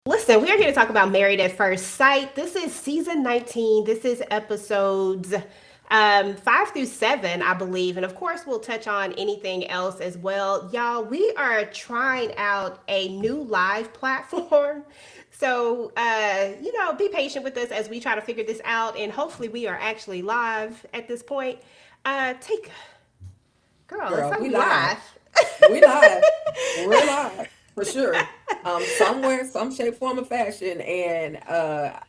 Listen, we are here to talk about Married at First Sight. This is season 19. This is episodes 5 through 7, I believe. And of course, we'll touch on anything else as well. Y'all, we are trying out a new live platform. So, be patient with us as we try to figure this out. And hopefully, we are actually live at this point. Take, girl, it's Girl, so we live. live. We live. We're live for sure. Somewhere, some shape, form, or fashion. And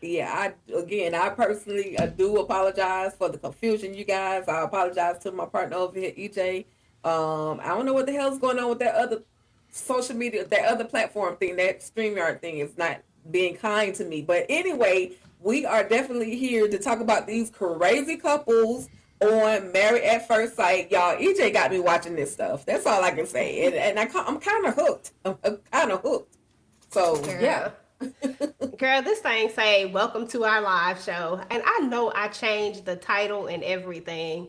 yeah, I personally do apologize for the confusion, you guys. I apologize to my partner over here, EJ. I don't know what the hell's going on with that other social media, that other platform thing, that StreamYard thing is not being kind to me. But anyway, we are definitely here to talk about these crazy couples on Married at First Sight. Y'all, EJ got me watching this stuff. That's all I can say. I'm kind of hooked. I'm kind of hooked. So, yeah. Girl. Girl, this thing say welcome to our live show. And I know I changed the title and everything.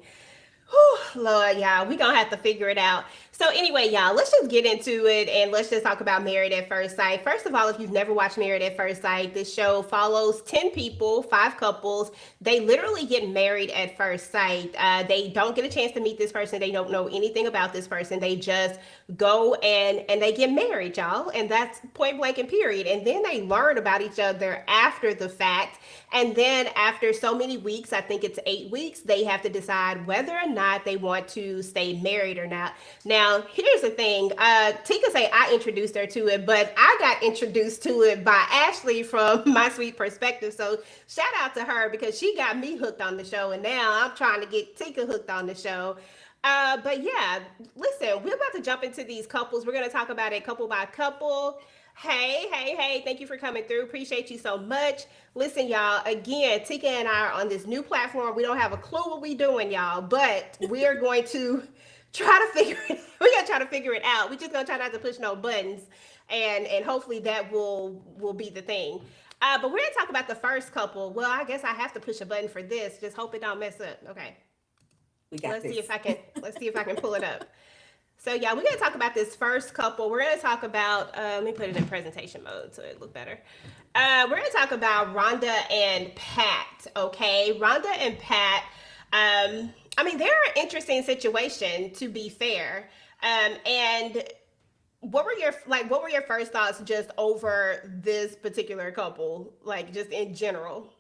Whew, Lord, y'all, we gonna have to figure it out. So anyway, y'all, let's just get into it and let's just talk about Married at First Sight. First of all, if you've never watched Married at First Sight, this show follows 10 people, 5 couples. They literally get married at first sight. They don't get a chance to meet this person. They don't know anything about this person. They just go and they get married, y'all. And that's point blank and period. And then they learn about each other after the fact. And then after so many weeks, I think it's 8 weeks, they have to decide whether or not they want to stay married or not. Now, here's the thing. Ticah say I introduced her to it, but I got introduced to it by Ashley from My Sweet Perspective. So shout out to her because she got me hooked on the show, and now I'm trying to get Ticah hooked on the show. But yeah, listen, we're about to jump into these couples. We're going to talk about it couple by couple. Hey, hey, hey, thank you for coming through. Appreciate you so much. Listen, y'all, again, Ticah and I are on this new platform. We don't have a clue what we doing, y'all, but we are going to try to figure it. We're gonna try to figure it out. We're just gonna try not to push no buttons, and hopefully that will be the thing. But we're gonna talk about the first couple. Well, I guess I have to push a button for this. Just hope it don't mess up. Okay. We got Let's see this. if I can. Let's see if I can pull it up. So yeah, we're gonna talk about this first couple. We're gonna talk about. Let me put it in presentation mode so it look better. We're gonna talk about Rhonda and Pat. Okay, Rhonda and Pat. I mean, they're an interesting situation to be fair. And what were your first thoughts just over this particular couple, like just in general?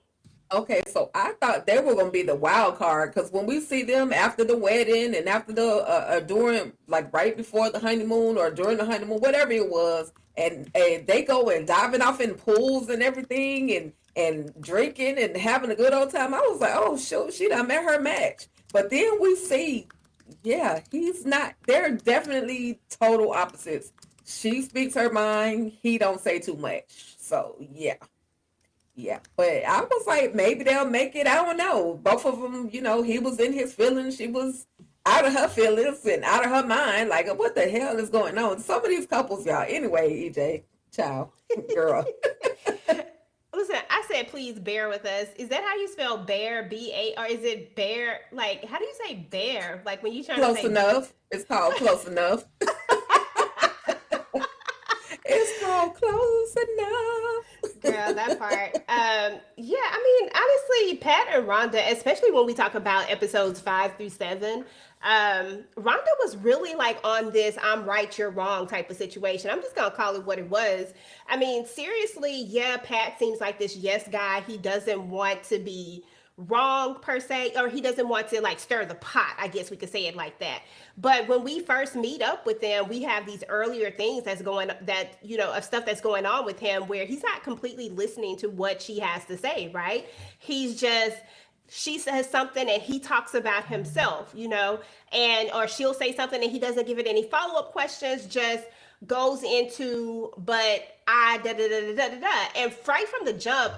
Okay, so I thought they were gonna be the wild card because when we see them after the wedding and after the during, like, right before the honeymoon or during the honeymoon, whatever it was, and they go and diving off in pools and everything and drinking and having a good old time. I was like, oh shoot, she done met her match. But then we see, yeah, he's not. They're definitely total opposites. She speaks her mind. He don't say too much. So yeah. Yeah, but I was like, maybe they'll make it. I don't know. Both of them, he was in his feelings. She was out of her feelings and out of her mind. Like, what the hell is going on? Some of these couples, y'all. Anyway, EJ, ciao, girl. Listen, I said please bear with us. Is that how you spell bear? B-A, or is it bear? Like, how do you say bear? Like when you trying to Close say enough. It's called close enough. It's called close enough. girl, that part. Yeah, I mean, honestly, Pat and Rhonda, especially when we talk about episodes 5 through 7, Rhonda was really like on this I'm right, you're wrong type of situation. I'm just gonna call it what it was. I mean, seriously, yeah, Pat seems like this yes guy. He doesn't want to be wrong per se, or he doesn't want to like stir the pot, I guess we could say it like that. But when we first meet up with them, we have these earlier things of stuff that's going on with him where he's not completely listening to what she has to say, right? He's just, she says something and he talks about himself, and or she'll say something and he doesn't give it any follow-up questions, just goes into but I da da da da da da. And right from the jump,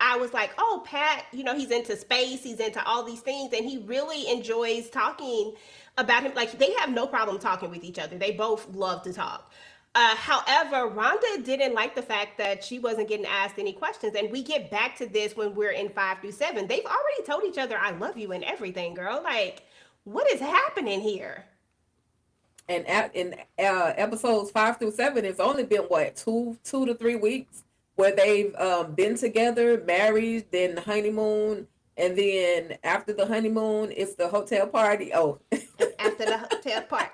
I was like, oh, Pat, he's into space, he's into all these things, and he really enjoys talking about him. Like, they have no problem talking with each other. They both love to talk. However, Rhonda didn't like the fact that she wasn't getting asked any questions. And we get back to this when we're in 5 through 7. They've already told each other, I love you and everything, girl. Like, what is happening here? And in episodes 5 through 7, it's only been what, 2 to 3 weeks. where they've been together, married, then the honeymoon, and then after the honeymoon, it's the hotel party. Oh, After the hotel part,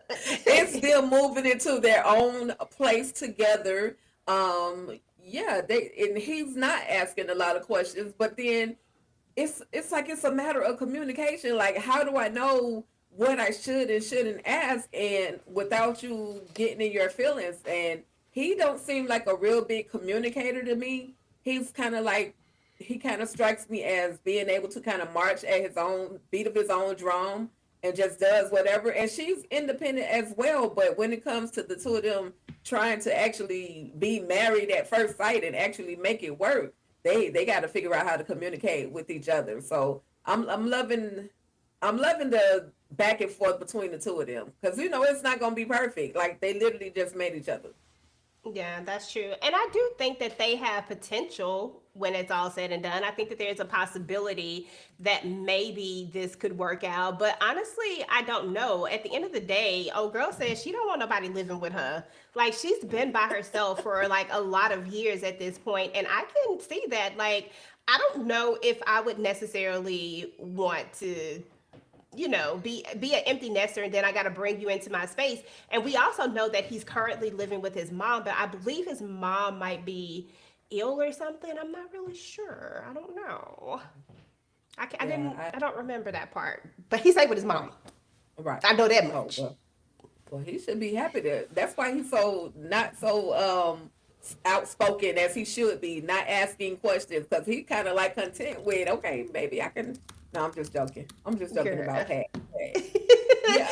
it's them moving into their own place together. Yeah, they and he's not asking a lot of questions, but then it's like it's a matter of communication. Like, how do I know what I should and shouldn't ask, and without you getting in your feelings? And he don't seem like a real big communicator to me. He's kind of like he kind of strikes me as being able to kind of march at his own beat of his own drum and just does whatever. And she's independent as well. But when it comes to the two of them trying to actually be married at first sight and actually make it work, they got to figure out how to communicate with each other. So I'm loving the back and forth between the two of them, because it's not gonna be perfect. Like, they literally just made each other. Yeah, that's true. And I do think that they have potential when it's all said and done. I think that there's a possibility that maybe this could work out. But honestly, I don't know. At the end of the day, old girl says she don't want nobody living with her. Like, she's been by herself for like a lot of years at this point, and I can see that. Like, I don't know if I would necessarily want to be an empty nester, and then I got to bring you into my space. And we also know that he's currently living with his mom, but I believe his mom might be ill or something. I'm not really sure. I don't know. Yeah, I don't remember that part. But he stayed with his mom. right, right. I know that Oh much. well, he should be happy to. That's why he's so not so outspoken as he should be, not asking questions, because he kind of like content with, okay, maybe I can. No, I'm just joking. I'm just joking Girl. about Pat. Yeah.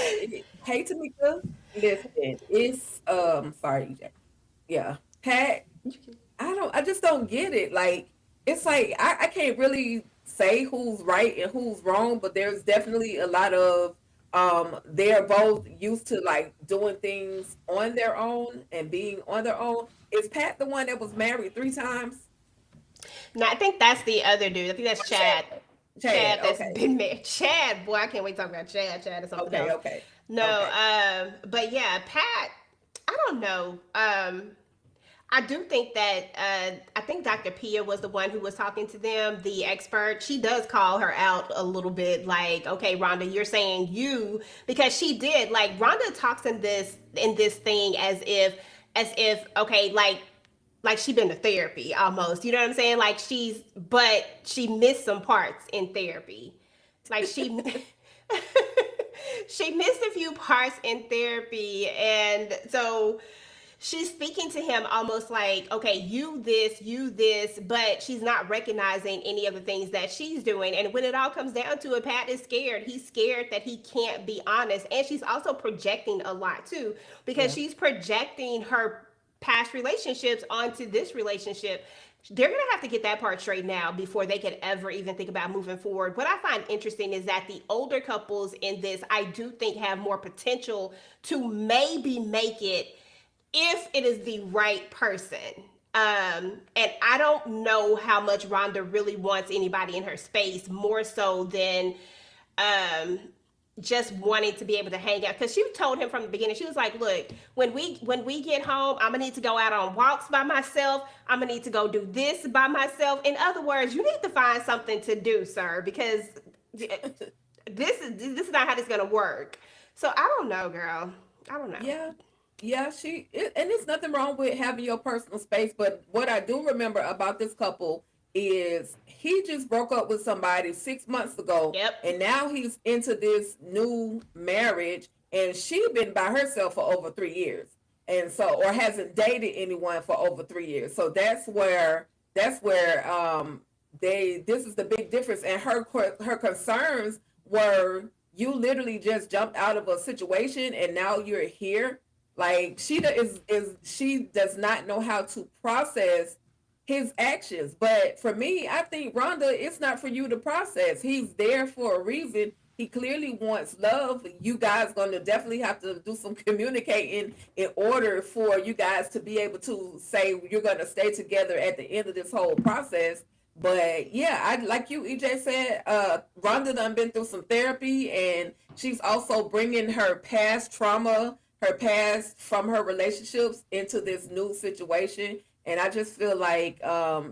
Hey, Tamika. Listen, it's sorry, EJ. Yeah, Pat. I just don't get it. Like, it's like I can't really say who's right and who's wrong, but there's definitely a lot of they're both used to like doing things on their own and being on their own. Is Pat the one that was married 3 times? No, I think that's the other dude. I think that's Or Chad? Chad. Chad, Chad that's okay. been married. Chad, boy, I can't wait to talk about Chad. Chad is something Okay, else. okay. No, Okay. but yeah, Pat. I don't know. I do think that I think Dr. Pia was the one who was talking to them, the expert. She does call her out a little bit, like, okay, Rhonda, you're saying you, because she did, like, Rhonda talks in this thing as if okay, like she been to therapy almost. You know what I'm saying? Like, but she missed some parts in therapy. Like, she missed a few parts in therapy, and so she's speaking to him almost like, okay, you this, but she's not recognizing any of the things that she's doing. And when it all comes down to it, Pat is scared. He's scared that he can't be honest. And she's also projecting a lot too, because Yeah. she's projecting her past relationships onto this relationship. They're going to have to get that part straight now before they could ever even think about moving forward. What I find interesting is that the older couples in this, I do think, have more potential to maybe make it if it is the right person. And I don't know how much Rhonda really wants anybody in her space, more so than um, just wanting to be able to hang out. Because she told him from the beginning, she was like, "Look, when we get home, I'm gonna need to go out on walks by myself. I'm gonna need to go do this by myself. In other words, you need to find something to do, sir, because this is not how this is gonna work." So I don't know, girl. I don't know. Yeah, yeah, and it's nothing wrong with having your personal space. But what I do remember about this couple is he just broke up with somebody 6 months ago, Yep. and now he's into this new marriage, and she been by herself for over 3 years, and so or hasn't dated anyone for over 3 years. So that's where they this is the big difference, and her concerns were, you literally just jumped out of a situation and now you're here. Like, she does not know how to process his actions. But for me, I think, Rhonda, it's not for you to process. He's there for a reason. He clearly wants love. You guys going to definitely have to do some communicating in order for you guys to be able to say you're going to stay together at the end of this whole process. But yeah, I like you, EJ said. Rhonda done been through some therapy, and she's also bringing her past trauma, her past from her relationships into this new situation. And I just feel like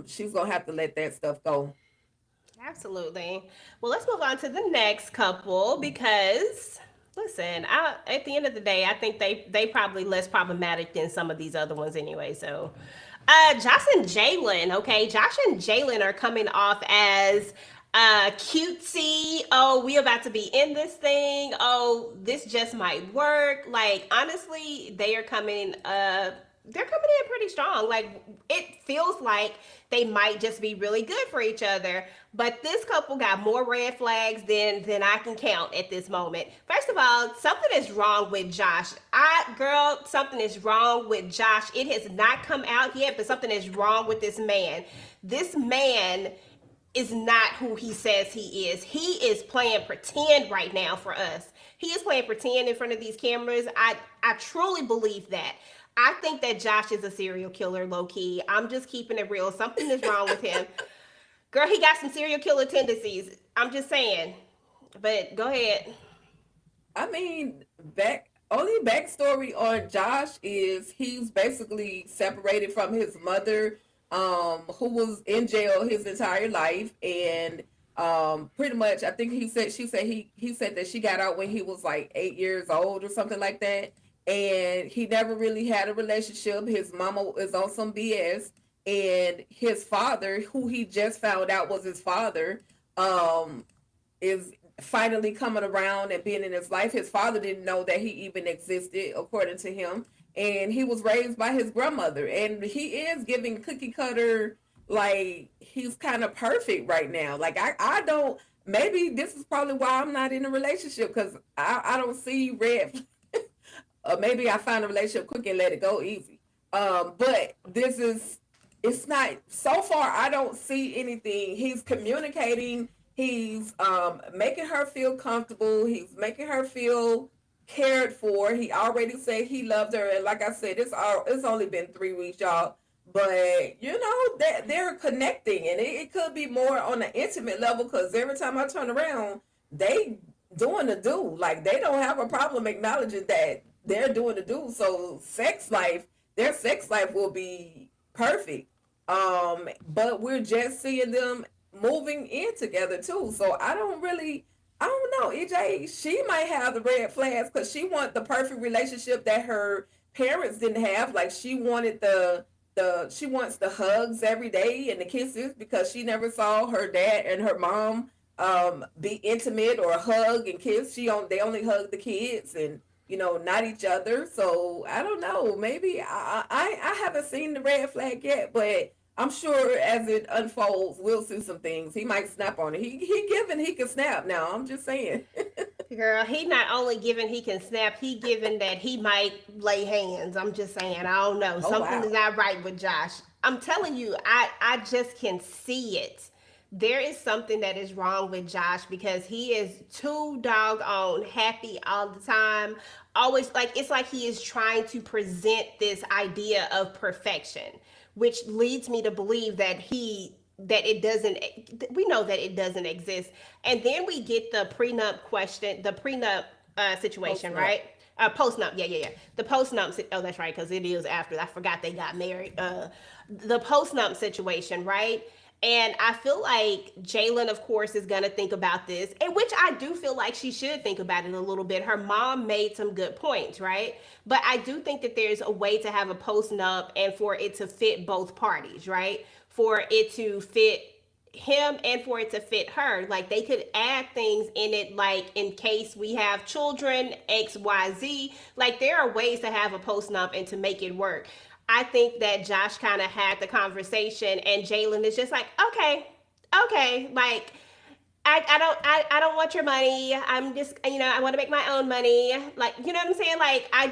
she's gonna have to let that stuff go. Absolutely. Well, let's move on to the next couple because listen, at the end of the day, I think they probably less problematic than some of these other ones anyway. So, Josh and Jalen, okay, Josh and Jalen are coming off as cutesy. Oh, we about to be in this thing. Oh, this just might work. Like honestly, they're coming in pretty strong. Like it feels like they might just be really good for each other. But this couple got more red flags than I can count at this moment. First of all, something is wrong with Josh. Something is wrong with Josh. It has not come out yet, but something is wrong with this man. This man is not who he says he is. He is playing pretend right now for us. He is playing pretend in front of these cameras. I truly believe that. I think that Josh is a serial killer, low key. I'm just keeping it real. Something is wrong with him. Girl, he got some serial killer tendencies. I'm just saying. But go ahead. I mean, only backstory on Josh is he's basically separated from his mother, who was in jail his entire life, and pretty much I think he said that she got out when he was like 8 years old or something like that, and he never really had a relationship. His mama is on some BS, and his father, who he just found out was his father, um, is finally coming around and being in his life. His father didn't know that he even existed, according to him. And he was raised by his grandmother. And he is giving cookie cutter, like, he's kind of perfect right now. Like, I don't, maybe this is probably why I'm not in a relationship because I don't see red. Maybe I find a relationship quick and let it go easy. But it's not, so far, I don't see anything. He's communicating. He's making her feel comfortable. He's making her feel cared for. He already said he loved her, and like I said, it's only been 3 weeks, y'all. But you know that they're connecting, and it could be more on an intimate level. Because every time I turn around, they doing the do. Like they don't have a problem acknowledging that they're doing the do. So their sex life will be perfect. But we're just seeing them moving in together too. So I don't know. EJ, she might have the red flags because she want the perfect relationship that her parents didn't have. Like she wanted she wants the hugs every day and the kisses because she never saw her dad and her mom be intimate or hug and kiss. They only hug the kids and not each other. So I don't know. Maybe I haven't seen the red flag yet, but I'm sure as it unfolds, we'll see some things. He might snap on it. He given he can snap now. I'm just saying. Girl, he not only giving he can snap, he giving that he might lay hands. I'm just saying, I don't know. Oh Something is wow. not right with Josh. I'm telling you, I just can see it. There is something that is wrong with Josh because he is too doggone happy all the time. Always like it's like he is trying to present this idea of perfection, which leads me to believe that it doesn't we know that it doesn't exist. And then we get the prenup situation, Posting up. right? Post nup, yeah. The post nup. Oh, that's right, because it is after. I forgot they got married. The post nup situation, right? And I feel like Jalen, of course, is gonna think about this, and which I do feel like she should think about it a little bit. Her mom made some good points, right? But I do think that there's a way to have a post nup and for it to fit both parties, right? For it to fit him and for it to fit her. Like they could add things in it, like in case we have children, XYZ. Like there are ways to have a post nup and to make it work. I think that Josh kind of had the conversation and Jalen is just like, okay, like I don't want your money. I'm just I want to make my own money. Like you know what I'm saying? Like I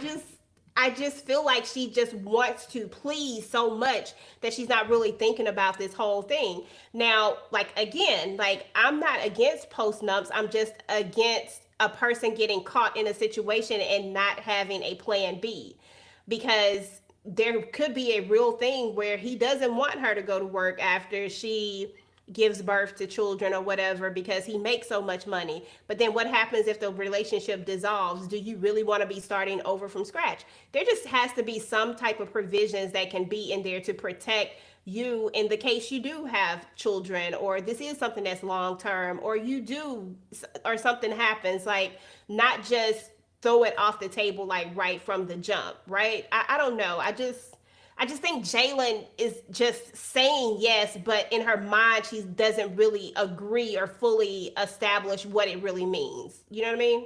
just feel like she just wants to please so much that she's not really thinking about this whole thing. Now, like again, like I'm not against post nups. I'm just against a person getting caught in a situation and not having a plan B. Because there could be a real thing where he doesn't want her to go to work after she gives birth to children or whatever because he makes so much money. But then what happens if the relationship dissolves? Do you really want to be starting over from scratch? There just has to be some type of provisions that can be in there to protect you in the case you do have children, or this is something that's long term, or you do, or something happens, like not just throw it off the table like right from the jump, right? I don't know. I just think Jalen is just saying yes, but in her mind, she doesn't really agree or fully establish what it really means. You know what I mean?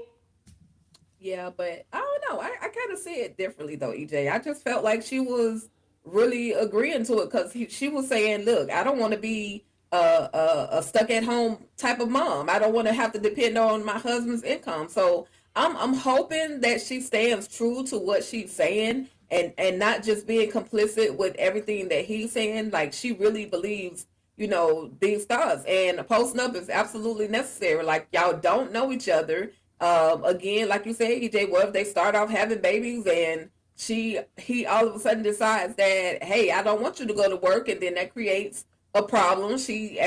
Yeah, but I don't know. I kind of see it differently though, EJ. I just felt like she was really agreeing to it because she was saying, "Look, I don't want to be a stuck at home type of mom. I don't want to have to depend on my husband's income." So I'm hoping that she stands true to what she's saying and not just being complicit with everything that he's saying. Like she really believes, these thoughts, and posting up is absolutely necessary. Like y'all don't know each other. Again, like you said, EJ, what if they start off having babies and he all of a sudden decides that, hey, I don't want you to go to work, and then that creates a problem. She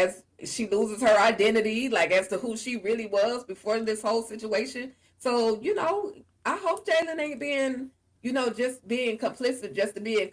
loses her identity, like as to who she really was before this whole situation. So, I hope Jalen ain't being, just being complicit just to be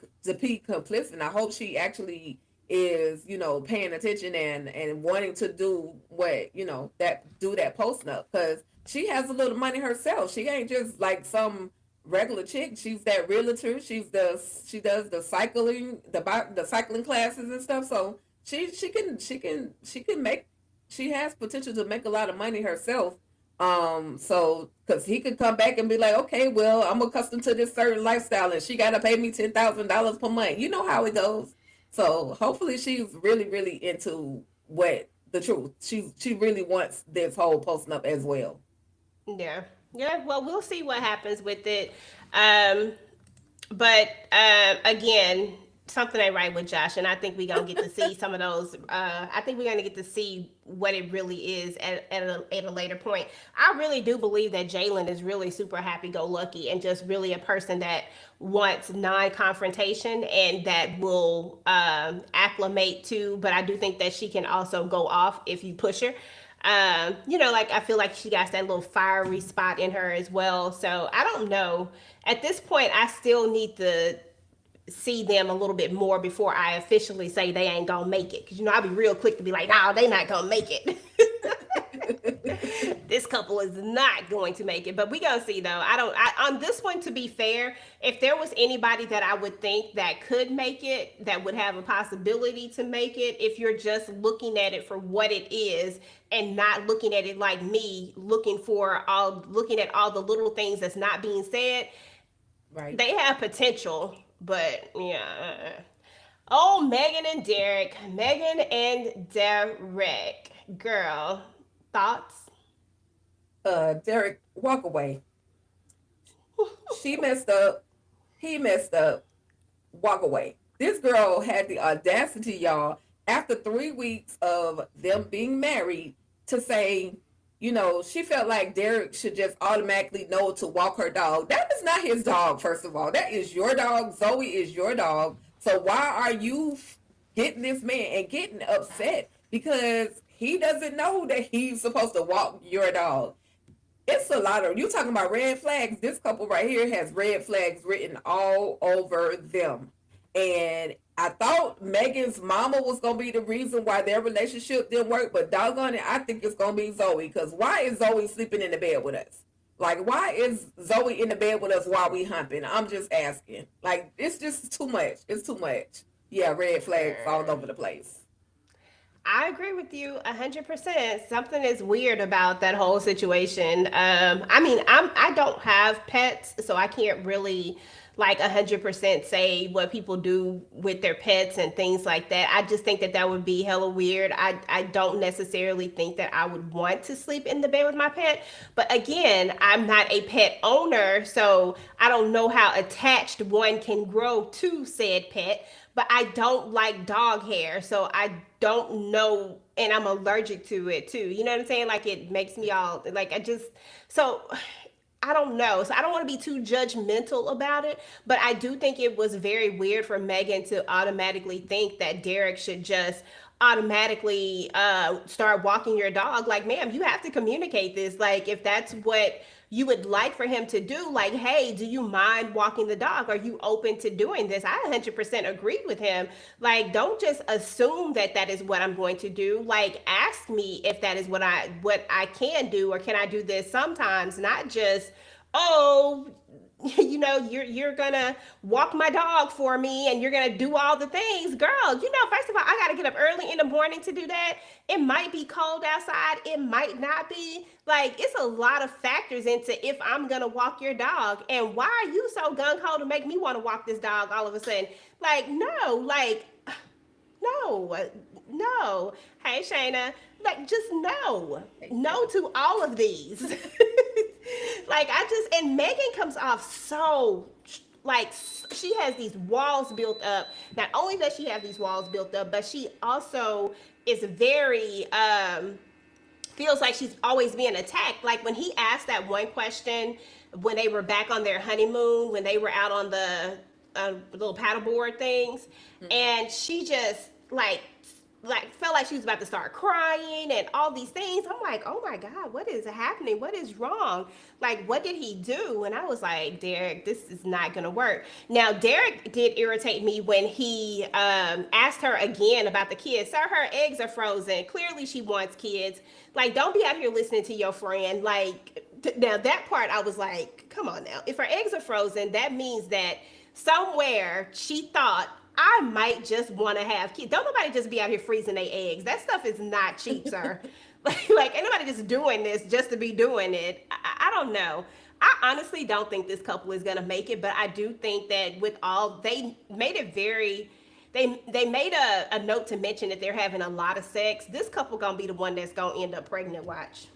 complicit. I hope she actually is, paying attention and wanting to do what, do that posting up, because she has a little money herself. She ain't just like some regular chick. She's that realtor. She does the cycling classes and stuff. So she can make she has potential to make a lot of money herself. So because he could come back and be like, okay, well, I'm accustomed to this certain lifestyle, and she got to pay me $10,000 per month. You know how it goes. So hopefully she's really, really into what the truth. She really wants this whole posting up as well. Yeah. Yeah. Well, we'll see what happens with it. Um, but again, something ain't right with Josh, and I think we're gonna get to see some of those. I think we're gonna get to see what it really is at a later point. I really do believe that Jalen is really super happy-go-lucky and just really a person that wants non-confrontation and that will acclimate to. But I do think that she can also go off if you push her. Like I feel like she got that little fiery spot in her as well. So I don't know. At this point, I still need to see them a little bit more before I officially say they ain't gonna make it. Cause I'll be real quick to be like, no, they not gonna make it. This couple is not going to make it, but we gonna see though. On this one, to be fair, if there was anybody that I would think that could make it, that would have a possibility to make it, if you're just looking at it for what it is and not looking at it like me, looking at all the little things that's not being said, Right. they have potential, but yeah. Oh, Megan and Derek. Megan and Derek. Girl, thoughts? Derek, walk away. She messed up. He messed up. Walk away. This girl had the audacity, y'all, after 3 weeks of them being married, to say, she felt like Derek should just automatically know to walk her dog. That is not his dog, first of all. That is your dog. Zoe is your dog. So why are you getting this man and getting upset because he doesn't know that he's supposed to walk your dog? It's a lot of, you talking about red flags. This couple right here has red flags written all over them. And I thought Megan's mama was gonna be the reason why their relationship didn't work, but doggone it, I think it's gonna be Zoe. Because why is Zoe sleeping in the bed with us? Like, why is Zoe in the bed with us while we humping? I'm just asking. Like, it's just too much. It's too much. Yeah, red flags all over the place. I agree with you 100%. Something is weird about that whole situation. I mean, I don't have pets, so I can't really like 100% say what people do with their pets and things like that. I just think that that would be hella weird. I don't necessarily think that I would want to sleep in the bed with my pet. But again, I'm not a pet owner, so I don't know how attached one can grow to said pet. But I don't like dog hair, so I don't know, and I'm allergic to it too. You know what I'm saying? Like it makes me all like so I don't know. So I don't want to be too judgmental about it, but I do think it was very weird for Megan to automatically think that Derek should just automatically start walking your dog. Like, ma'am, you have to communicate this. Like, if that's what you would like for him to do, like, hey, do you mind walking the dog? Are you open to doing this? I 100% agree with him. Like, don't just assume that that is what I'm going to do. Like, ask me if that is what I can do, or can I do this sometimes, not just, oh, you're gonna walk my dog for me and you're gonna do all the things. Girl, first of all, I gotta get up early in the morning to do that. It might be cold outside, it might not be. Like, it's a lot of factors into if I'm gonna walk your dog. And why are you so gung-ho to make me want to walk this dog all of a sudden? Like, no, like, no, no. Hey, Shayna, like, just no. No to all of these. Like, and Megan comes off so, like, she has these walls built up. Not only does she have these walls built up, but she also is very, feels like she's always being attacked. Like, when he asked that one question when they were back on their honeymoon, when they were out on the little paddleboard things, and she just like felt like she was about to start crying and all these things. I'm like, oh my God, what is happening? What is wrong? Like, what did he do? And I was like, Derek, this is not gonna work. Now, Derek did irritate me when he asked her again about the kids. Sir, her eggs are frozen. Clearly she wants kids. Like, don't be out here listening to your friend. Like, now that part I was like, come on now. If her eggs are frozen, that means that somewhere she thought, I might just want to have kids. Don't nobody just be out here freezing their eggs. That stuff is not cheap, sir. Like, ain't nobody just doing this just to be doing it. I don't know. I honestly don't think this couple is gonna make it, but I do think that with all, they made it very, they made a note to mention that they're having a lot of sex. This couple gonna be the one that's gonna end up pregnant. Watch.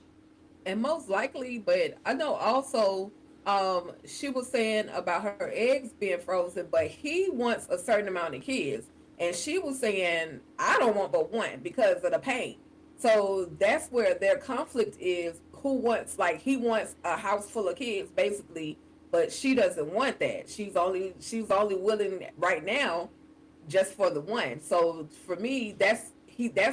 And most likely, but I know also she was saying about her eggs being frozen, but he wants a certain amount of kids. And she was saying, I don't want but one because of the pain. So that's where their conflict is. Who wants, like, he wants a house full of kids basically, but she doesn't want that. She's only willing right now just for the one. So for me, that's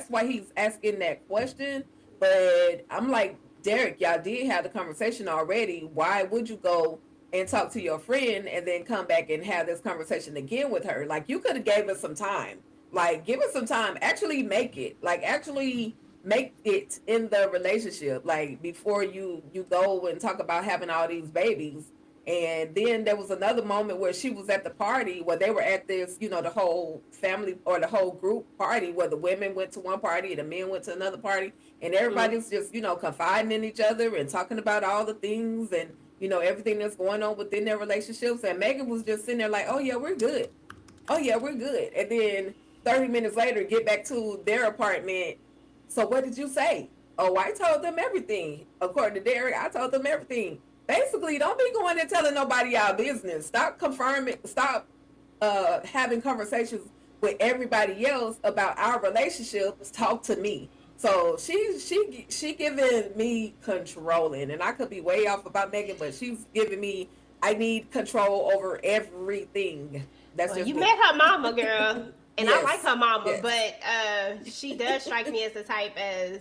why he's asking that question. But I'm like, Derek, y'all did have the conversation already. Why would you go and talk to your friend and then come back and have this conversation again with her? Like, you could have gave us some time. Like, give us some time. Actually make it. Like, actually make it in the relationship. Like, before you go and talk about having all these babies. And then there was another moment where she was at the party, where they were at this, the whole family or the whole group party, where the women went to one party and the men went to another party, and Mm. everybody's just, confiding in each other and talking about all the things and, everything that's going on within their relationships. And Megan was just sitting there like, oh yeah, we're good. Oh yeah, we're good. And then 30 minutes later, get back to their apartment. So what did you say? Oh, I told them everything. According to Derek, I told them everything. Basically, don't be going and telling nobody our business. Stop confirming. Stop having conversations with everybody else about our relationships. Talk to me. So she giving me controlling, and I could be way off about Megan, but she's giving me, I need control over everything. That's Well, just you me. met her mama, girl, and I like Yes, her mama, yes. but she does strike me as the type as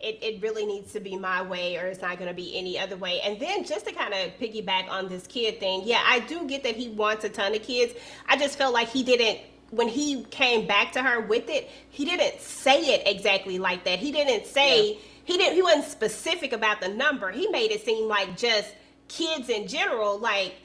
it really needs to be my way, or it's not going to be any other way. And then just to kind of piggyback on this kid thing, yeah, I do get that he wants a ton of kids. I just felt like he didn't. When he came back to her with it, he didn't say it exactly like that. He didn't Yeah. say he wasn't specific about the number. He made it seem like just kids in general. Like,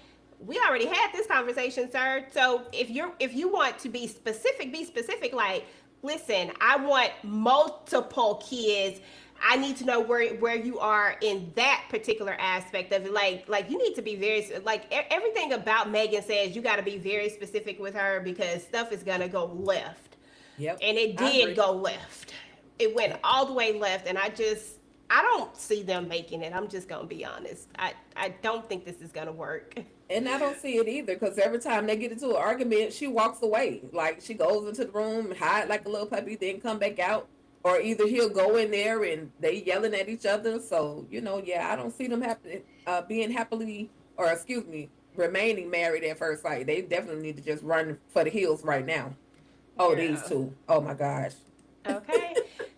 we already had this conversation, sir. So if you want to be specific, be specific. Like, listen, I want multiple kids. I need to know where you are in that particular aspect of it. Like you need to be very, like, everything about Megan says you got to be very specific with her, because stuff is gonna go left, Yep. and it I did agree. go left. It went all the way left, and I don't see them making it. I'm just gonna be honest. I don't think this is gonna work. And I don't see it either, because every time they get into an argument, she walks away. Like, she goes into the room, hide like a little puppy, then come back out. Or either he'll go in there and they yelling at each other. So, yeah, I don't see them being happily, or excuse me, remaining married at first sight. They definitely need to just run for the hills right now. Oh, these Yeah. two. Oh my gosh. Okay.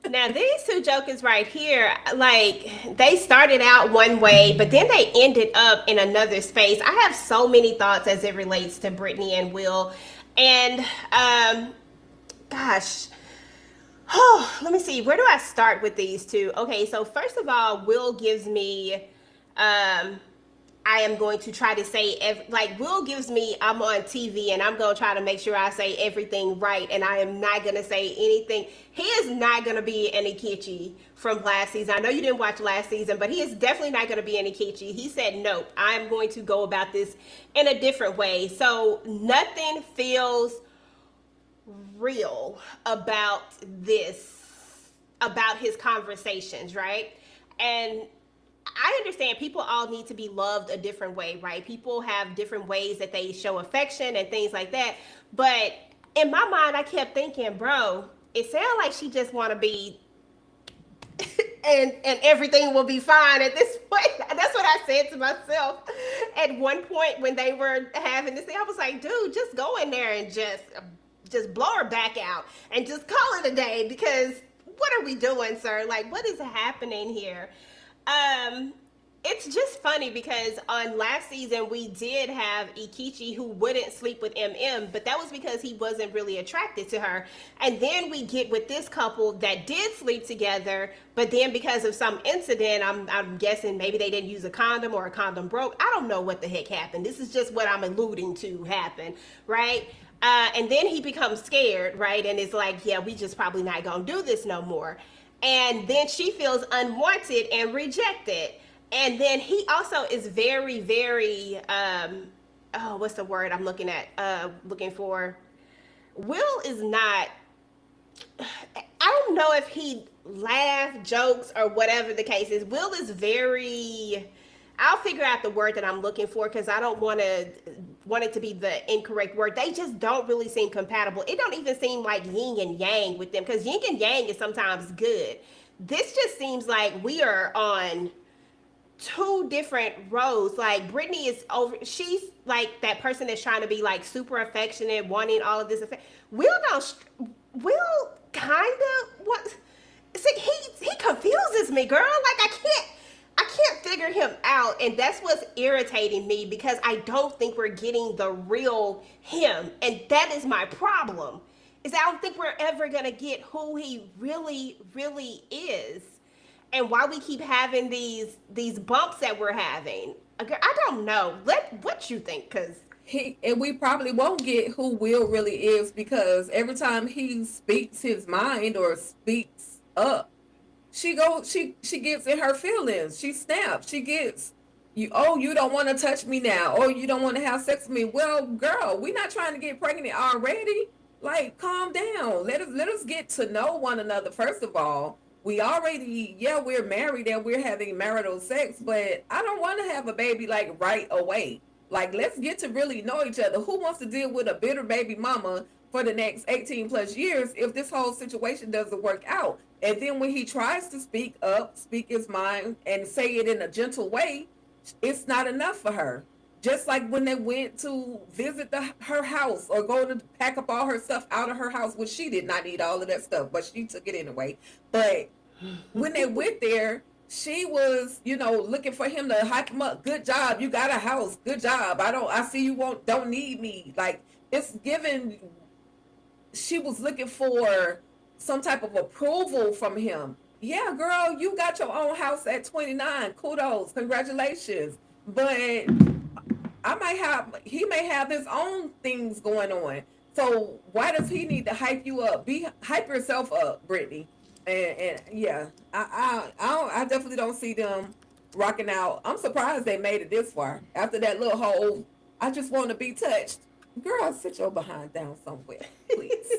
Now these two jokers right here, like they started out one way, but then they ended up in another space. I have so many thoughts as it relates to Brittany and Will, and gosh, oh, let me see. Where do I start with these two? Okay, so first of all, Will gives me, I am going to try to say, like, Will gives me, I'm on TV and I'm going to try to make sure I say everything right. And I am not going to say anything. He is not going to be any kitschy from last season. I know you didn't watch last season, but he is definitely not going to be any kitschy. He said, nope, I'm going to go about this in a different way. So nothing feels real about this, about his conversations, right? And I understand people all need to be loved a different way, right? People have different ways that they show affection and things like that. But in my mind, I kept thinking, bro, it sounds like she just want to be and everything will be fine at this point. That's what I said to myself at one point when they were having this thing. I was like, dude, just go in there and just blow her back out and just call it a day, because what are we doing, sir? Like, what is happening here? Um, it's just funny because on last season we did have Ikichi who wouldn't sleep with MM, but that was because he wasn't really attracted to her. And then we get with this couple that did sleep together, but then because of some incident, I'm guessing maybe they didn't use a condom or a condom broke. I don't know what the heck happened. This is just what I'm alluding to happen, right? And then he becomes scared, right? And it's like, yeah, we just probably not gonna do this no more. And then she feels unwanted and rejected. And then he also is very, very, oh, what's the word I'm looking at? Looking for. Will is not, I don't know if he laugh, jokes, or whatever the case is. Will is very, I'll figure out the word that I'm looking for because I don't want it to be the incorrect word. They just don't really seem compatible. It don't even seem like yin and yang with them, because yin and yang is sometimes good. This just seems like we are on two different roads. Like Brittany is over, she's like that person that's trying to be like super affectionate, wanting all of this affection. Will don't, Will kind of what? See, he confuses me, girl. Like I can't figure him out, and that's what's irritating me because I don't think we're getting the real him, and that is my problem. Is I don't think we're ever gonna get who he really, really is, and why we keep having these bumps that we're having. I don't know. What you think, cause And we probably won't get who Will really is, because every time he speaks his mind or speaks up, she gets in her feelings. She snaps. She gets you. Oh, you don't want to touch me now. Oh, you don't want to have sex with me. Well, girl, we're not trying to get pregnant already. Like, calm down. Let us get to know one another first of all. We already, yeah, we're married and we're having marital sex, but I don't want to have a baby like right away. Like, let's get to really know each other. Who wants to deal with a bitter baby mama for the next 18 plus years if this whole situation doesn't work out? And then when he tries to speak up, speak his mind, and say it in a gentle way, it's not enough for her. Just like when they went to visit her house or go to pack up all her stuff out of her house, which she did not need all of that stuff, but she took it anyway. But when they went there, she was, looking for him to hype him up. Good job, you got a house. Good job. I see you don't need me. Like, it's given. She was looking for some type of approval from him. Yeah, girl, you got your own house at 29. Kudos, congratulations. But he may have his own things going on. So why does he need to hype you up? Hype yourself up, Brittany. And yeah, I definitely don't see them rocking out. I'm surprised they made it this far after that little whole. I just want to be touched. Girl, sit your behind down somewhere, please.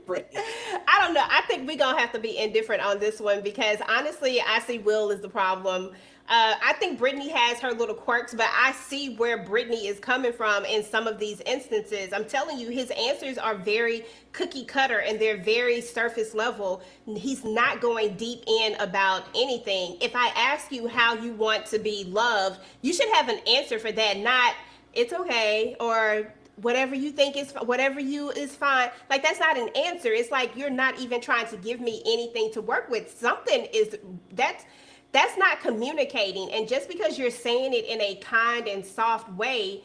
Brittany. I don't know. I think we're gonna have to be indifferent on this one because honestly, I see Will as the problem. I think Brittany has her little quirks, but I see where Brittany is coming from in some of these instances. I'm telling you, his answers are very cookie cutter and they're very surface level. He's not going deep in about anything. If I ask you how you want to be loved, you should have an answer for that, not it's okay, or whatever you think is whatever you is fine. Like that's not an answer. It's like you're not even trying to give me anything to work with. Something is that's not communicating. And just because you're saying it in a kind and soft way,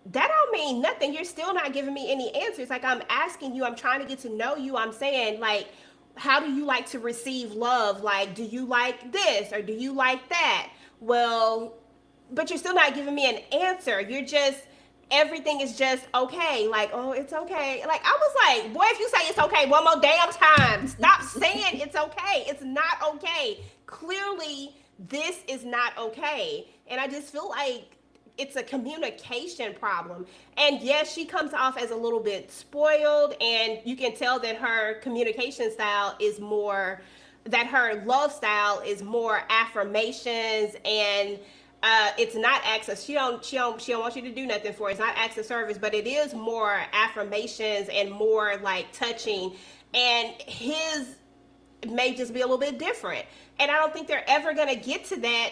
that don't mean nothing. You're still not giving me any answers. Like I'm asking you, I'm trying to get to know you. I'm saying like, how do you like to receive love? Like, do you like this or do you like that? Well, but you're still not giving me an answer. You're just everything is just okay. Like, oh, it's okay. Like I was like, boy, if you say it's okay one more damn time, stop saying it's okay. It's not okay. Clearly, this is not okay. And I just feel like it's a communication problem. And yes, she comes off as a little bit spoiled, and you can tell that her communication style is more, that her love style is more affirmations and it's not access. She don't want you to do nothing for it. It's not acts of service, but it is more affirmations and more like touching. And his may just be a little bit different. And I don't think they're ever gonna get to that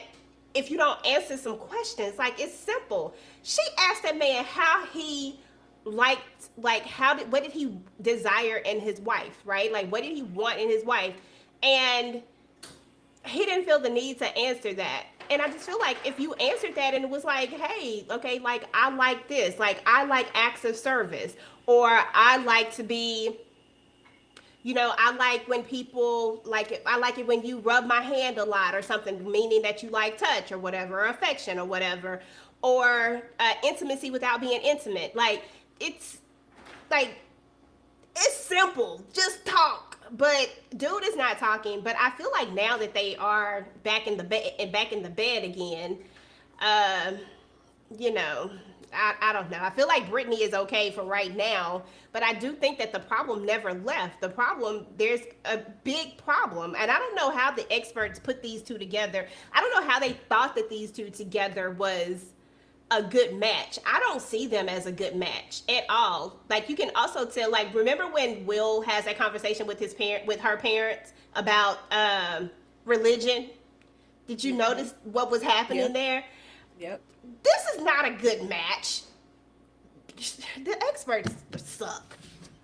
if you don't answer some questions. Like it's simple. She asked that man how he liked, like what did he desire in his wife, right? Like what did he want in his wife? And he didn't feel the need to answer that. And I just feel like if you answered that and it was like, hey, okay, like I like this, like I like acts of service, or I like to be, I like when people like, I like it when you rub my hand a lot or something, meaning that you like touch or whatever, or affection or whatever, or intimacy without being intimate. Like it's like it's simple. Just talk. But dude is not talking. But I feel like now that they are back in the bed again, um, you know, I don't know. I feel like Brittany is okay for right now, but I do think that the problem never left. The problem, there's a big problem, and I don't know how the experts put these two together. I don't know how they thought that these two together was a good match. I don't see them as a good match at all. Like you can also tell, like remember when Will has that conversation with her parents about religion? Did you Mm-hmm. notice what was happening Yep. there? Yep. This is not a good match. The experts suck.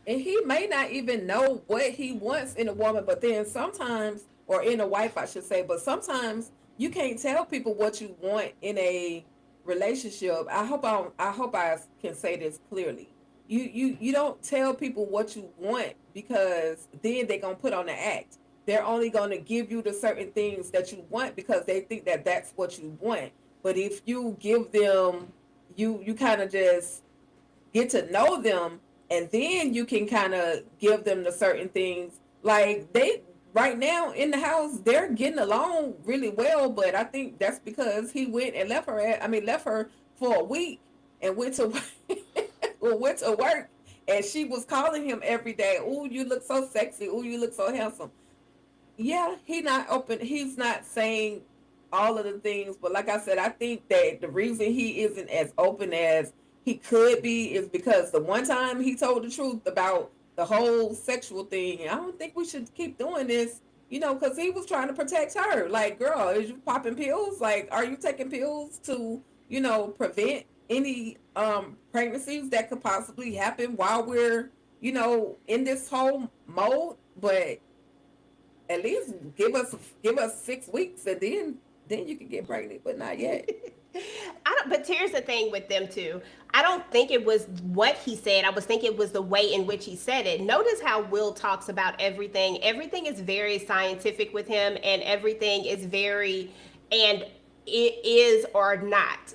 And he may not even know what he wants in a woman, but then sometimes, or in a wife, I should say, but sometimes you can't tell people what you want in a relationship. I hope I can say this clearly. You don't tell people what you want, because then they're gonna put on the act. They're only gonna give you the certain things that you want because they think that that's what you want. But if you give them, you kind of just get to know them, and then you can kind of give them the certain things. Like they right now in the house, they're getting along really well, but I think that's because he went and left her for a week and went to well, went to work, and she was calling him every day. Oh, you look so sexy. Oh, you look so handsome. Yeah, he's not saying all of the things, but like I said, I think that the reason he isn't as open as he could be is because the one time he told the truth about the whole sexual thing. And I don't think we should keep doing this, because he was trying to protect her. Like, girl, is you popping pills? Like, are you taking pills to, prevent any pregnancies that could possibly happen while we're, in this whole mode? But at least give us 6 weeks, and then you can get pregnant, but not yet. I don't, but here's the thing with them too. I don't think it was what he said. I was thinking it was the way in which he said it. Notice how Will talks about everything. Everything is very scientific with him, and everything is very, and it is or not.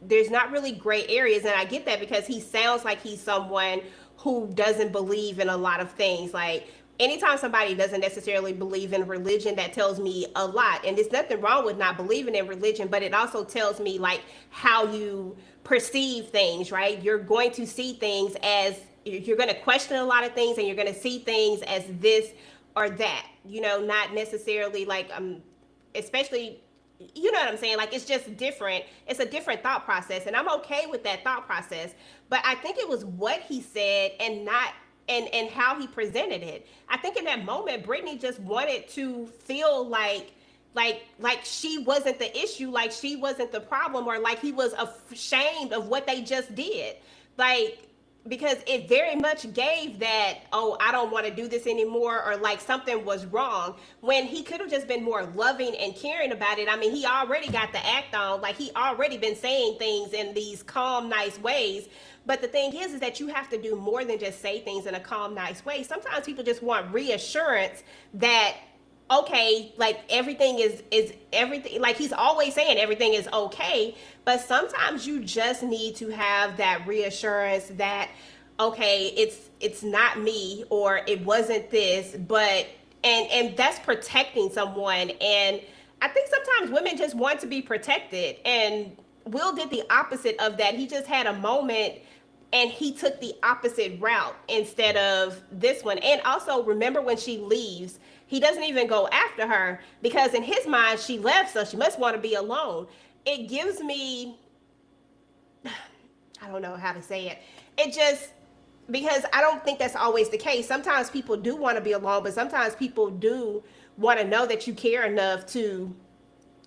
There's not really gray areas, and I get that because he sounds like he's someone who doesn't believe in a lot of things. Like anytime somebody doesn't necessarily believe in religion, that tells me a lot. And there's nothing wrong with not believing in religion, but it also tells me like how you perceive things, right? You're going to see things as, you're going to question a lot of things, and you're going to see things as this or that, not necessarily like especially, you know what I'm saying? Like it's just different. It's a different thought process, and I'm okay with that thought process. But I think it was what he said and not, and how he presented it. I think in that moment, Brittany just wanted to feel like she wasn't the issue, like she wasn't the problem, or like he was ashamed of what they just did. Like because it very much gave that, oh, I don't want to do this anymore, or like something was wrong, when he could have just been more loving and caring about it. I mean, he already got the act on, like he already been saying things in these calm, nice ways. But the thing is that you have to do more than just say things in a calm, nice way. Sometimes people just want reassurance that, okay, like everything is everything, like he's always saying everything is okay, but sometimes you just need to have that reassurance that, okay, it's not me, or it wasn't this, but and that's protecting someone. And I think sometimes women just want to be protected, and Will did the opposite of that. He just had a moment and he took the opposite route instead of this one. And also, remember, when she leaves, he doesn't even go after her, because in his mind she left, so she must want to be alone. It gives me, I don't know how to say it. It just, because I don't think that's always the case. Sometimes people do want to be alone, but sometimes people do want to know that you care enough to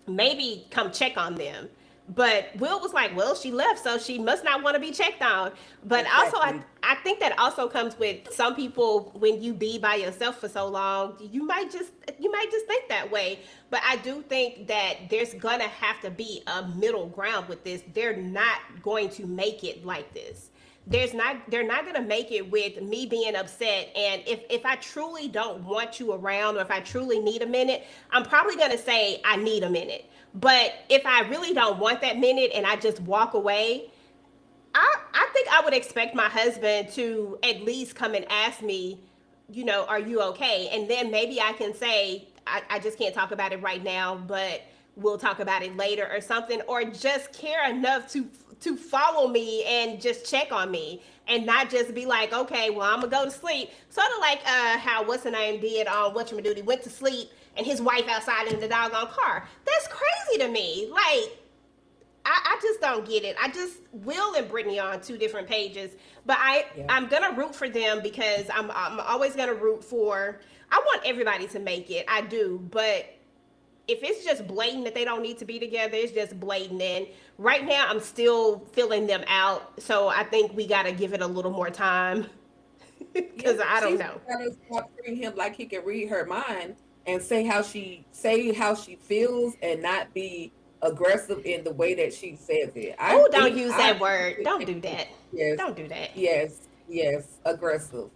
maybe come check on them. But Will was like, well, she left, so she must not want to be checked on. But also, Exactly. I think that also comes with some people. When you be by yourself for so long, you might just think that way. But I do think that there's gonna have to be a middle ground with this. They're not going to make it like this. They're not gonna make it with me being upset. And if I truly don't want you around, or if I truly need a minute, I'm probably gonna say I need a minute. But if I really don't want that minute and I just walk away, I think I would expect my husband to at least come and ask me, are you okay? And then maybe I can say, I just can't talk about it right now, but we'll talk about it later, or something, or just care enough to follow me and just check on me, and not just be like, okay, well, I'm gonna go to sleep. Sort of like how what's the name did on Whatchamacallit, went to sleep and his wife outside in the doggone car. That's crazy to me. Like, I just don't get it. I just, Will and Brittany are on two different pages, but Yeah. I'm gonna root for them, because I'm always gonna root for. I want everybody to make it. I do, but if it's just blatant that they don't need to be together, it's just blatant. And right now, I'm still filling them out, so I think we gotta give it a little more time, Yeah, because I don't she's know. got to stop treating him like he can read her mind and say how she feels and not be aggressive in the way that she says it. I Oh, don't think use I that word. Don't do that. yes, Don't do that. yes, aggressive.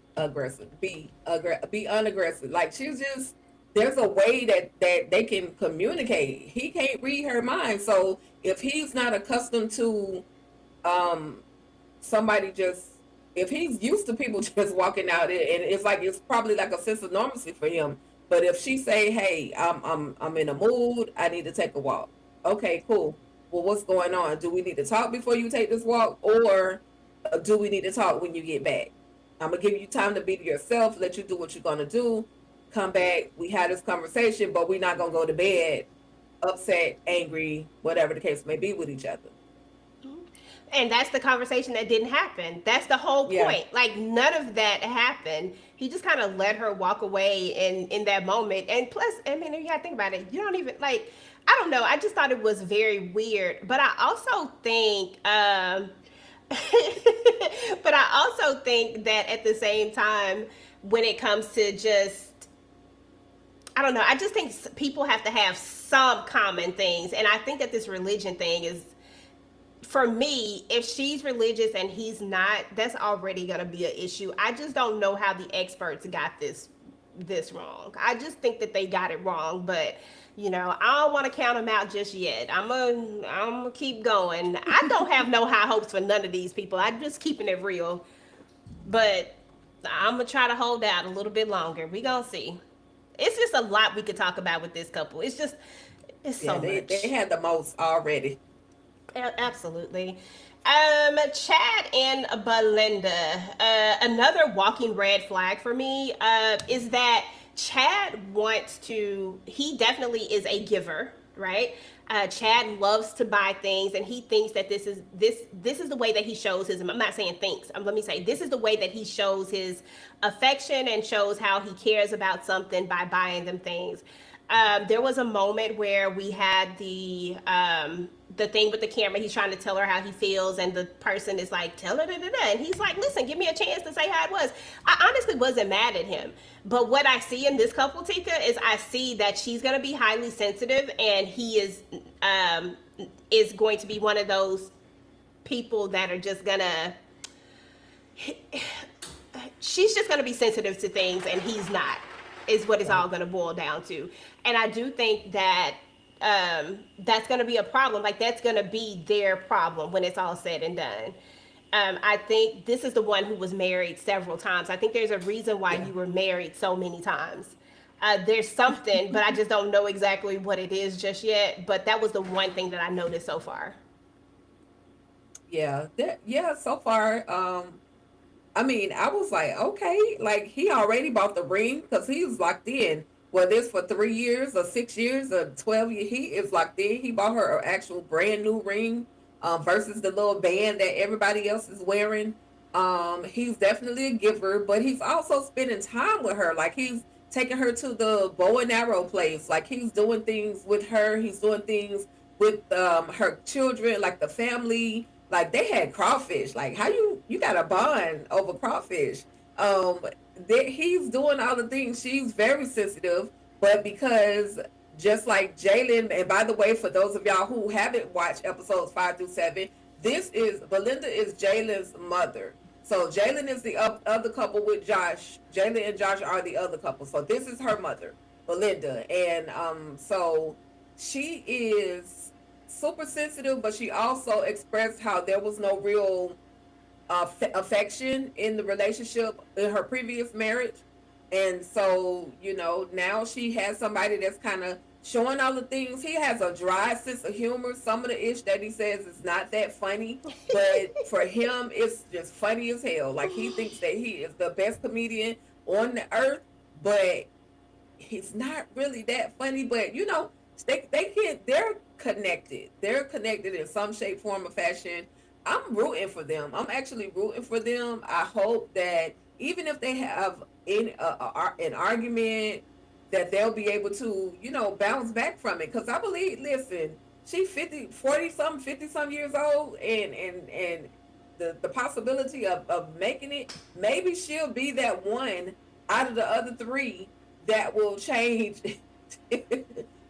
Be unaggressive. Like she's just there's a way that they can communicate. He can't read her mind, so if he's not accustomed to um somebody just if he's used to people just walking out and it's like it's probably like a sense of normalcy for him. But if she say, "Hey, I'm in a mood. I need to take a walk." Okay, cool. Well, what's going on? Do we need to talk before you take this walk, or do we need to talk when you get back? I'm gonna give you time to be to yourself. Let you do what you're gonna do. Come back. We had this conversation, but we're not gonna go to bed upset, angry, whatever the case may be with each other. And that's the conversation that didn't happen. That's the whole Yeah. point. Like, none of that happened. He just kind of let her walk away in that moment. And plus, I mean, if you gotta think about it, you don't even like. I don't know. I just thought it was very weird. But I also think, but I also think that at the same time, when it comes to just, I don't know. I just think people have to have some common things, and I think that this religion thing is, for me, if she's religious and he's not, that's already gonna be an issue. I just don't know how the experts got this wrong. I just think that they got it wrong, but I don't want to count them out just yet. I'm gonna keep going. I don't have no high hopes for none of these people. I'm just keeping it real, but I'm gonna try to hold out a little bit longer. We gonna see. It's just a lot we could talk about with this couple. It's Yeah, so they much. had the most already. Absolutely. Chad and Belinda. Another walking red flag for me is that Chad wants to. He definitely is a giver, right? Chad loves to buy things, and he thinks that this is the way that he shows his. I'm not saying thinks. Let me say this is the way that he shows his affection and shows how he cares about something, by buying them things. There was a moment where we had the thing with the camera, he's trying to tell her how he feels, and the person is like, tell her, da, da, da. And he's like, listen, give me a chance to say how it was. I honestly wasn't mad at him. But what I see in this couple, Ticah, is I see that she's going to be highly sensitive, and he is going to be one of those people that are just going to, she's just going to be sensitive to things, and he's not, is what it's all going to boil down to. And I do think that that's going to be a problem. Like, that's going to be their problem when it's all said and done. I think this is the one who was married several times. I think there's a reason why Yeah. you were married so many times. There's something, but I just don't know exactly what it is just yet. But that was the one thing that I noticed so far. Yeah. Yeah. So far, I mean, I was like, okay, like he already bought the ring because he was locked in. Whether it's for 3 years or 6 years or 12 years, he is locked in. He bought her an actual brand new ring, versus the little band that everybody else is wearing. He's definitely a giver, but he's also spending time with her. Like he's taking her to the bow and arrow place. Like he's doing things with her. He's doing things with her children, like the family. Like they had crawfish. Like how you got a bond over crawfish. Um, he's doing all the things. She's very sensitive, but because just like Jalen, and by the way, for those of y'all who haven't watched episodes 5 through 7, this is Belinda is Jalen's mother. So Jalen is the other couple with Josh. Jalen and Josh are the other couple. So this is her mother, Belinda, and so she is super sensitive, but she also expressed how there was no real affection in the relationship in her previous marriage. And so, now she has somebody that's kind of showing all the things. He has a dry sense of humor. Some of the ish that he says is not that funny, but for him, it's just funny as hell. Like he thinks that he is the best comedian on the earth, but he's not really that funny. But they're connected. They're connected in some shape, form, or fashion. I'm rooting for them. I'm actually rooting for them. I hope that even if they have an argument, that they'll be able to, bounce back from it. Because I believe, listen, she's 50, 40 something, 50 some years old, and the possibility of making it, maybe she'll be that one out of the other three that will change,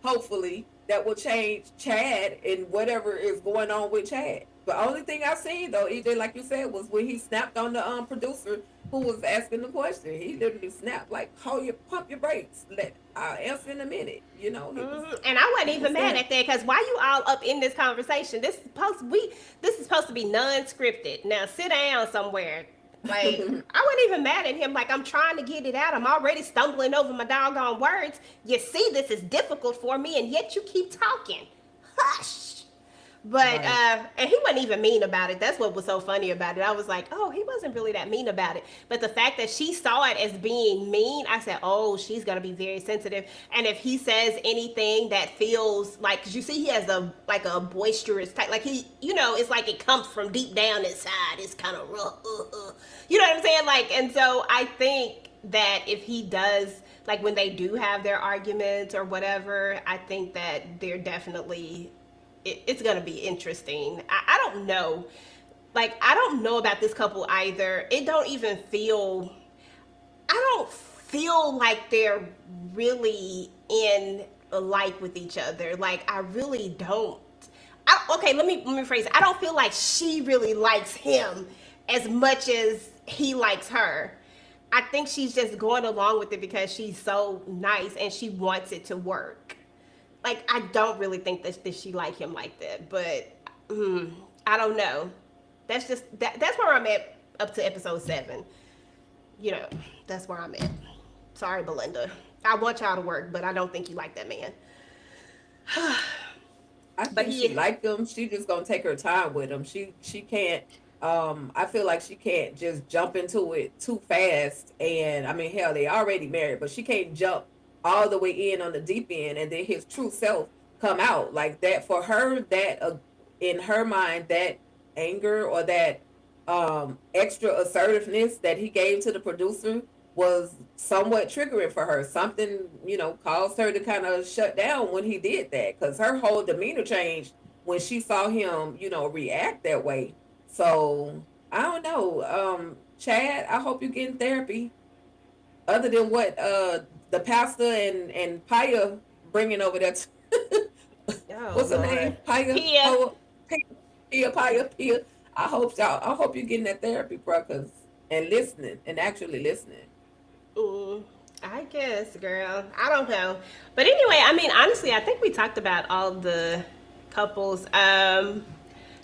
hopefully, that will change Chad and whatever is going on with Chad. The only thing I seen though, EJ, like you said, was when he snapped on the producer who was asking the question. He literally snapped like, pump your brakes. I'll answer in a minute." And I wasn't He even was mad there. at that because why you all up in this conversation? This is supposed to be non-scripted. Now sit down somewhere. Like I wasn't even mad at him. Like I'm trying to get it out. I'm already stumbling over my doggone words. You see, this is difficult for me, and yet you keep talking. Hush. But Right. and he wasn't even mean about it. That's what was so funny about it. I was like, oh, he wasn't really that mean about it. But the fact that she saw it as being mean, I said, oh, she's gonna be very sensitive. And if he says anything that feels like, because you see, he has a boisterous type, like it's like it comes from deep down inside. It's kind of rough, you know what I'm saying? Like, and so I think that if he does, like when they do have their arguments or whatever, I think that they're definitely it's gonna be interesting. I don't know. Like I don't know about this couple either. It don't even feel. I don't feel like they're really in like with each other. Like I really don't. Okay, let me phrase it. I don't feel like she really likes him as much as he likes her. I think she's just going along with it because she's so nice and she wants it to work. Like I don't really think that she like him like that, but I don't know. That's just that's where I'm at up to episode 7. You know, that's where I'm at. Sorry, Belinda. I want y'all to work, but I don't think you like that man. I But think she he, liked him. She just gonna take her time with him. She can't. I feel like she can't just jump into it too fast. And I mean, hell, they already married, but she can't jump all the way in on the deep end and then his true self come out like that. For her, that in her mind, that anger or that extra assertiveness that he gave to the producer was somewhat triggering for her. Something, caused her to kind of shut down when he did that because her whole demeanor changed when she saw him, react that way. So I don't know. Chad, I hope you getting therapy. Other than what the pastor and Paya bringing over that. Oh What's her Lord. name? Paya, Pia. Pia. I hope you getting that therapy, bro, and listening and actually listening. Mm, I guess, girl. I don't know. But anyway, I mean, honestly, I think we talked about all the couples.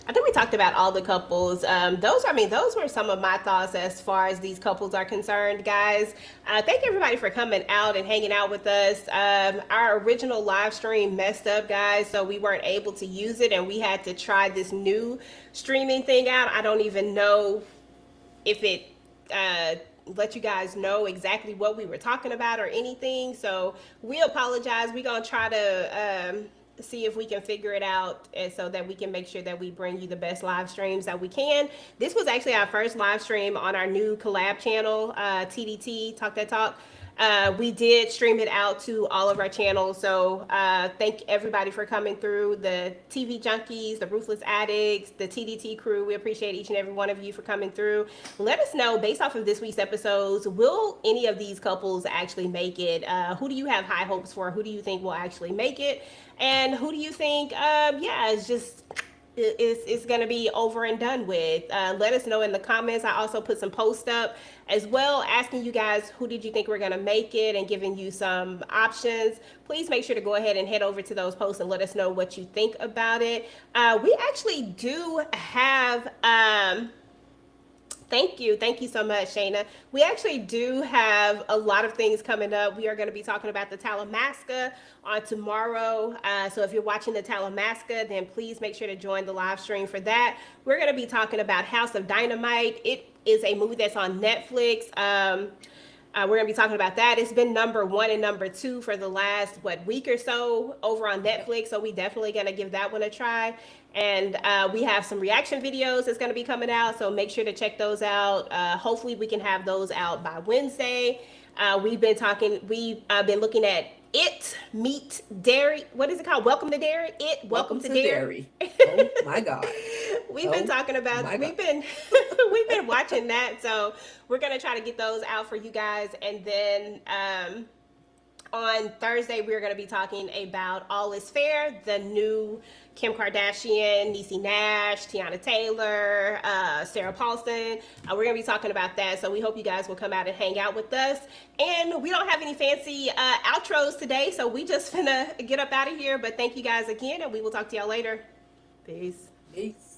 I think we talked about all the couples. Those were some of my thoughts as far as these couples are concerned, guys. Thank everybody for coming out and hanging out with us. Our original live stream messed up, guys, so we weren't able to use it, and we had to try this new streaming thing out. I don't even know if it uh, let you guys know exactly what we were talking about or anything. So we apologize. We're gonna try to see if we can figure it out, and so that we can make sure that we bring you the best live streams that we can. This was actually our first live stream on our new collab channel, TDT Talk That Talk. We did stream it out to all of our channels. So thank everybody for coming through. The TV junkies, the ruthless addicts, the TDT crew. We appreciate each and every one of you for coming through. Let us know, based off of this week's episodes, will any of these couples actually make it? Who do you have high hopes for? Who do you think will actually make it? And who do you think, it's just it's going to be over and done with. Let us know in the comments. I also put some posts up as well, asking you guys who did you think were going to make it and giving you some options. Please make sure to go ahead and head over to those posts and let us know what you think about it. We actually do have Thank you so much, Shayna. We actually do have a lot of things coming up. We are going to be talking about the Talamasca on tomorrow. So if you're watching the Talamasca, then please make sure to join the live stream for that. We're going to be talking about House of Dynamite. It is a movie that's on Netflix. We're going to be talking about that. It's been number one and number two for the last, week or so over on Netflix. So we definitely going to give that one a try. And we have some reaction videos that's going to be coming out. So make sure to check those out. Hopefully we can have those out by Wednesday. We've been looking at It Meet Dairy. What is it called? Welcome to Dairy. Welcome Welcome to to Dairy. Dairy. Oh my God. We've been Oh talking about my God. we've been we've been watching that, so we're gonna try to get those out for you guys. And then on Thursday we're gonna be talking about All Is Fair, the new Kim Kardashian, Niecy Nash, Tiana Taylor, Sarah Paulson. We're gonna be talking about that, so we hope you guys will come out and hang out with us. And we don't have any fancy outros today, so we just finna get up out of here. But thank you guys again, and we will talk to y'all later. Peace. Peace.